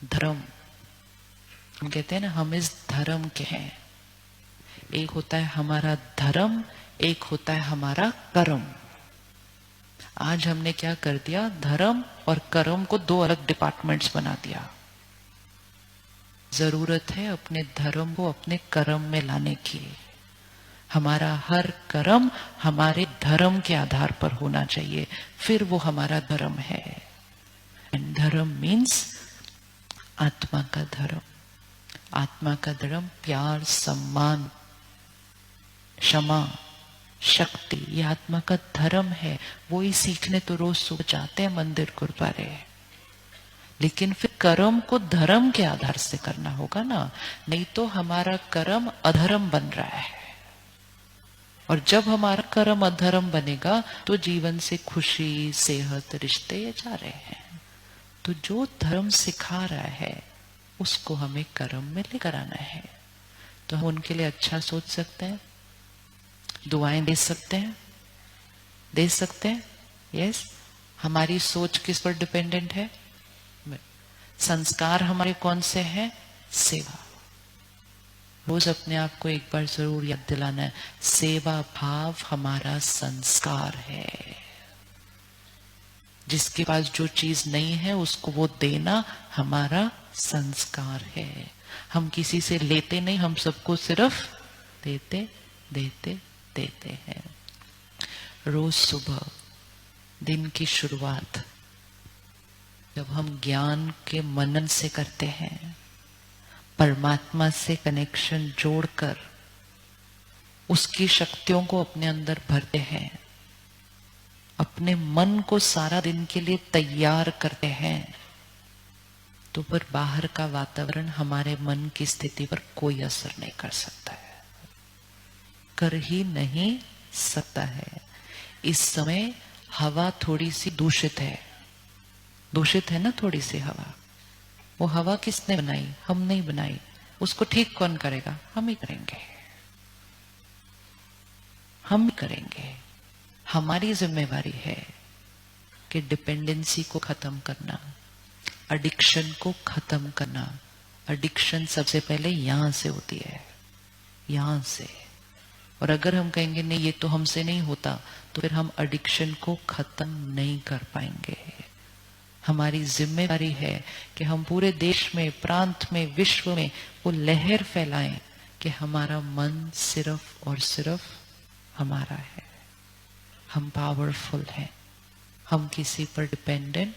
धर्म, हम कहते हैं ना हम इस धर्म के हैं। एक होता है हमारा धर्म, एक होता है हमारा कर्म। आज हमने क्या कर दिया, धर्म और कर्म को दो अलग डिपार्टमेंट्स बना दिया। जरूरत है अपने धर्म को अपने कर्म में लाने की। हमारा हर कर्म हमारे धर्म के आधार पर होना चाहिए, फिर वो हमारा धर्म है। एंड धर्म मीन्स आत्मा का धर्म। आत्मा का धर्म प्यार, सम्मान, क्षमा, शक्ति, ये आत्मा का धर्म है। वो ही सीखने तो रोज सुबह जाते हैं मंदिर गुरुद्वारे, लेकिन फिर कर्म को धर्म के आधार से करना होगा ना, नहीं तो हमारा कर्म अधर्म बन रहा है। और जब हमारा कर्म अधर्म बनेगा तो जीवन से खुशी, सेहत, रिश्ते ये जा रहे हैं। तो जो धर्म सिखा रहा है उसको हमें कर्म में लेकर आना है। तो हम उनके लिए अच्छा सोच सकते हैं, दुआएं दे सकते हैं, दे सकते हैं। यस, हमारी सोच किस पर डिपेंडेंट है? संस्कार हमारे कौन से हैं? सेवा। रोज अपने आप को एक बार जरूर याद दिलाना है, सेवा भाव हमारा संस्कार है। जिसके पास जो चीज नहीं है उसको वो देना हमारा संस्कार है। हम किसी से लेते नहीं, हम सबको सिर्फ देते देते देते हैं। रोज सुबह दिन की शुरुआत जब हम ज्ञान के मनन से करते हैं, परमात्मा से कनेक्शन जोड़कर उसकी शक्तियों को अपने अंदर भरते हैं, अपने मन को सारा दिन के लिए तैयार करते हैं, तो फिर बाहर का वातावरण हमारे मन की स्थिति पर कोई असर नहीं कर सकता है, कर ही नहीं सकता है। इस समय हवा थोड़ी सी दूषित है, दूषित है ना थोड़ी सी हवा। वो हवा किसने बनाई? हम नहीं बनाई। उसको ठीक कौन करेगा? हम ही करेंगे, हम ही करेंगे। हमारी जिम्मेवारी है कि डिपेंडेंसी को खत्म करना, एडिक्शन को खत्म करना। एडिक्शन सबसे पहले यहां से होती है, यहां से। और अगर हम कहेंगे नहीं ये तो हमसे नहीं होता, तो फिर हम एडिक्शन को खत्म नहीं कर पाएंगे। हमारी जिम्मेवारी है कि हम पूरे देश में, प्रांत में, विश्व में वो लहर फैलाएं कि हमारा मन सिर्फ और सिर्फ हमारा है। हम पावरफुल हैं, हम किसी पर डिपेंडेंट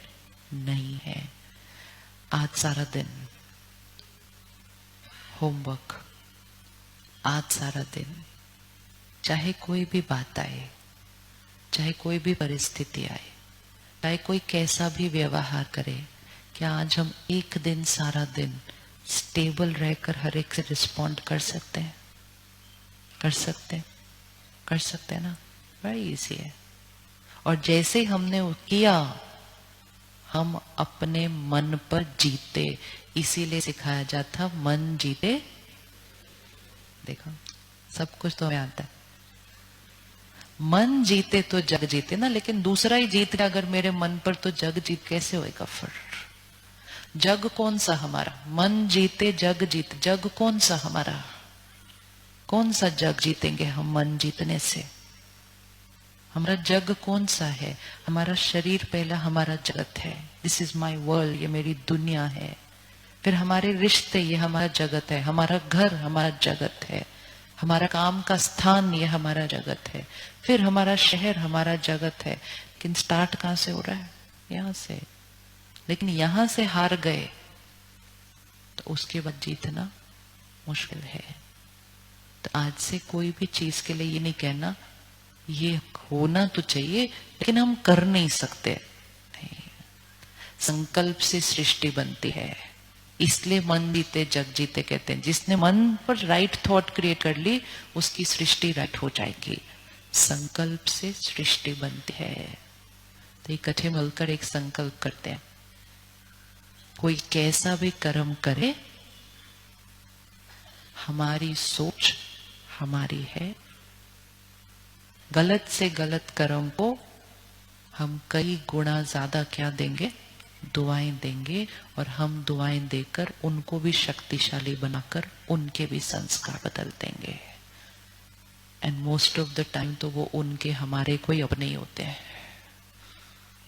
नहीं है। आज सारा दिन होमवर्क, आज सारा दिन चाहे कोई भी बात आए, चाहे कोई भी परिस्थिति आए, चाहे कोई कैसा भी व्यवहार करे, क्या आज हम एक दिन सारा दिन स्टेबल रहकर हर एक से रिस्पॉन्ड कर सकते हैं? कर सकते हैं, कर सकते हैं ना? बड़ी इजी है। और जैसे हमने किया, हम अपने मन पर जीते। इसीलिए सिखाया जाता मन जीते। देखो सब कुछ तो हमें आता है। मन जीते तो जग जीते ना, लेकिन दूसरा ही जीत गया अगर मेरे मन पर, तो जग जीत कैसे होएगा? फिर जग कौन सा हमारा? मन जीते जग जीत, जग कौन सा हमारा? कौन सा जग जीतेंगे हम मन जीतने से? हमारा जग कौन सा है? हमारा शरीर पहला हमारा जगत है। दिस इज माई वर्ल्ड, ये मेरी दुनिया है। फिर हमारे रिश्ते, ये हमारा जगत है। हमारा घर हमारा जगत है। हमारा काम का स्थान, ये हमारा जगत है। फिर हमारा शहर हमारा जगत है। लेकिन स्टार्ट कहां से हो रहा है? यहां से। लेकिन यहां से हार गए तो उसके बाद जीतना मुश्किल है। तो आज से कोई भी चीज के लिए ये नहीं कहना ये होना तो चाहिए लेकिन हम कर नहीं सकते। नहीं। संकल्प से सृष्टि बनती है, इसलिए मन जीते जग जीते कहते हैं। जिसने मन पर राइट थॉट क्रिएट कर ली, उसकी सृष्टि राइट हो जाएगी। संकल्प से सृष्टि बनती है। तो इकट्ठे मिलकर एक संकल्प करते हैं, कोई कैसा भी कर्म करे, हमारी सोच हमारी है। गलत से गलत कर्म को हम कई गुना ज्यादा क्या देंगे? दुआएं देंगे और हम दुआएं देकर उनको भी शक्तिशाली बनाकर उनके भी संस्कार बदल देंगे। And most of the time तो वो उनके हमारे कोई अपने ही होते हैं,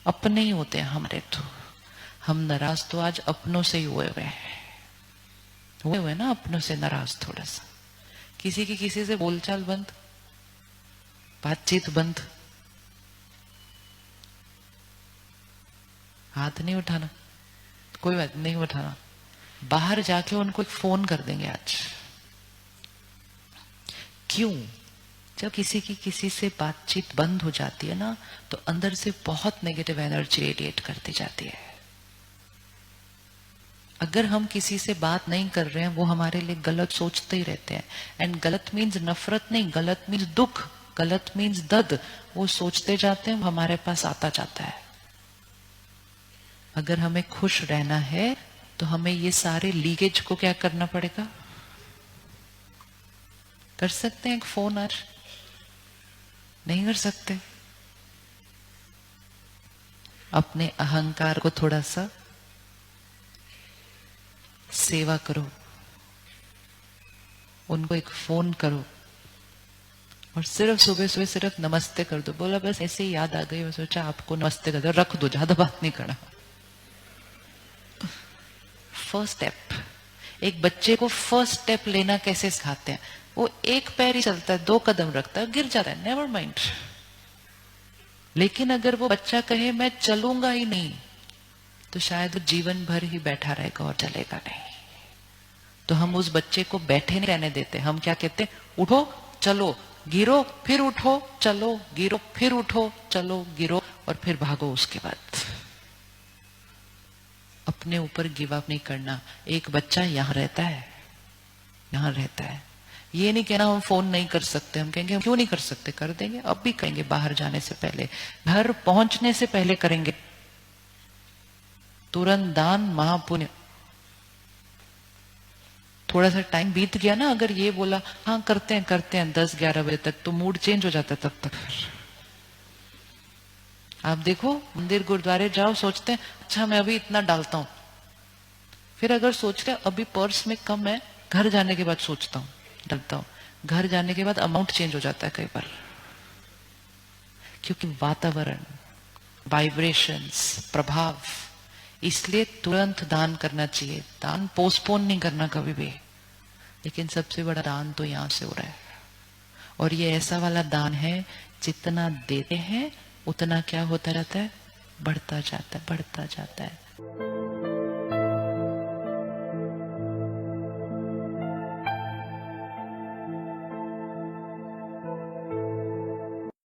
अपने ही होते हैं हमारे। तो हम नाराज तो आज अपनों से ही हुए हुए ना, अपनों से नाराज थोड़ा सा। किसी की किसी से बोलचाल बंद, बातचीत बंद, हाथ नहीं उठाना, कोई बात नहीं उठाना, बाहर जाके उनको फोन कर देंगे आज। क्यों? जब किसी की किसी से बातचीत बंद हो जाती है ना, तो अंदर से बहुत नेगेटिव एनर्जी रेडिएट करती जाती है। अगर हम किसी से बात नहीं कर रहे हैं, वो हमारे लिए गलत सोचते ही रहते हैं। एंड गलत मीन्स नफरत नहीं, गलत मीन्स दुख, गलत मीन्स दर्द। वो सोचते जाते हैं, हमारे पास आता जाता है। अगर हमें खुश रहना है तो हमें ये सारे लीकेज को क्या करना पड़ेगा? कर सकते हैं एक फोन आज? नहीं कर सकते। अपने अहंकार को थोड़ा सा सेवा करो, उनको एक फोन करो और सिर्फ सुबह सुबह सिर्फ नमस्ते कर दो। बोला बस ऐसे ही याद आ गई, मैं सोचा आपको नमस्ते कर दो, रख दो, ज्यादा बात नहीं करना। फर्स्ट स्टेप, एक बच्चे को फर्स्ट स्टेप लेना कैसे सिखाते हैं? वो एक पैर ही चलता है, 2 कदम रखता है, गिर जाता है, नेवर माइंड। लेकिन अगर वो बच्चा कहे मैं चलूंगा ही नहीं, तो शायद वो जीवन भर ही बैठा रहेगा और चलेगा नहीं। तो हम उस बच्चे को बैठे नहीं रहने देते। हम क्या कहते हैं? उठो चलो गिरो फिर उठो, चलो गिरो फिर उठो, चलो गिरो और फिर भागो। उसके बाद अपने ऊपर गिव अप नहीं करना। एक बच्चा यहां रहता है, यहां रहता है। ये नहीं कहना हम फोन नहीं कर सकते। हम कहेंगे क्यों नहीं कर सकते? कर देंगे, अब भी कहेंगे। बाहर जाने से पहले, घर पहुंचने से पहले करेंगे। तुरंत दान महापुण्य। थोड़ा सा टाइम बीत गया ना, अगर ये बोला हाँ करते हैं 10-11 बजे तक, तो मूड चेंज हो जाता है तब तक। आप देखो, मंदिर गुरुद्वारे जाओ, सोचते हैं अच्छा मैं अभी इतना डालता हूं, फिर अगर सोच रहे अभी पर्स में कम है, घर जाने के बाद सोचता हूं डालता हूं, घर जाने के बाद अमाउंट चेंज हो जाता है कई बार। क्योंकि वातावरण, वाइब्रेशंस, प्रभाव, इसलिए तुरंत दान करना चाहिए। दान पोस्टपोन नहीं करना कभी भी। लेकिन सबसे बड़ा दान तो यहां से हो रहा है, और ये ऐसा वाला दान है जितना देते हैं उतना क्या होता रहता है? बढ़ता जाता है, बढ़ता जाता है।